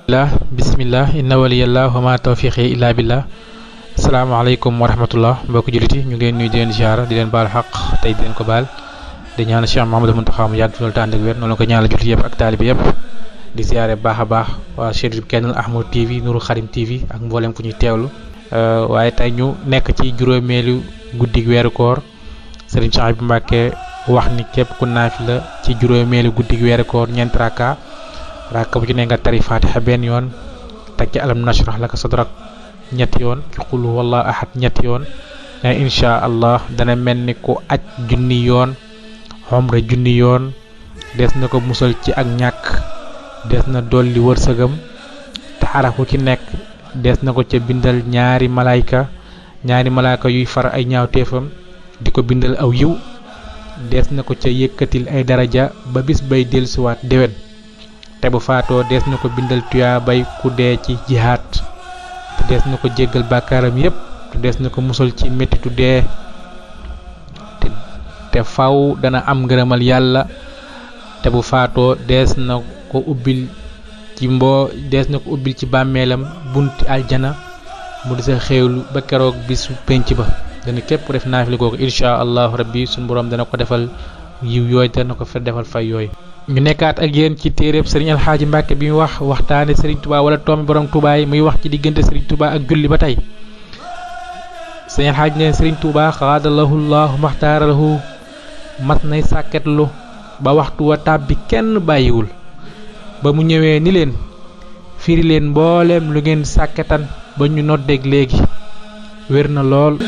bismillah inna waliyallah wa ma tawfiqi illa billah. Assalamualaikum warahmatullah mbokk juliti ñu ngi leen nuyu di leen ziar di leen baal xaq tey di leen ko baal di ñaan Cheikh Mouhamadou Mountakha mu yàgg fi loolu te ànd ak wér noonu la ko ñaanal jullit yëpp ak taalibe yëpp di ziare baax a baax waa Cheikh Kennel Ahmad TV Nourou Khadim TV ak mboolem ku ñuy teewlu waaye tey ñu nekk ci juróomeelu guddig weeru koor Serigne Cheikh Mbacké wax ni képp ku naafila ci juróomeelu guddig weeru koor ñeent rakka bu ci ne nga tari Fatiha benn yoon teg ci alam nashrah laka sadrak ñetti yoon ci qul huwallahu ahad ñetti yoon ne insha allah dana mel ni ku aj junni yoon umra junni yoon des na ko musal ci ak ñàkk des na dolli wërsëgam te arafu ci nekk des na ko ca bindal ñaari malaayka yuy far ay ñaawteefam di ko bindal aw yiw des na ko ca yëkkatil ay daraja ba bis bay dellusiwaat déwén te bu faatoo des na ko bindal tuyaa bay ku dee ci jihaad te des na ko jéggal bàkkaaram yépp te des na ko musal ci mettitu dee te faw dana am ngërëmal yàlla te bu faatoo des na ko ubbil ci bàmmeelam bunti aljana mu di sa xéewlu ba keroog bisu penc ba dana képp def naafila googu insha allahu rabbi suñu boroom dana ko defal yiw yooyu dana ko fa defal fay yooyu. ñu nekkaat ak yéen ci téeréb Serigne Alxaaji Mbàkke bi mu wax waxtaane Serigne Touba wala toomi borom Touba yi muy wax ci diggante Serigne Touba ak julli ba tey Serigne Alxaaji ne Serigne Touba xaadalahu llahu maxtaaralahu mas nay sàkketlu ba waxtu wa tàbbi kenn bàyyiwul ba mu ñëwee ni leen firi leen mbooleem lu ngeen sàkketan ba ñu noddeeg léegi wér na lool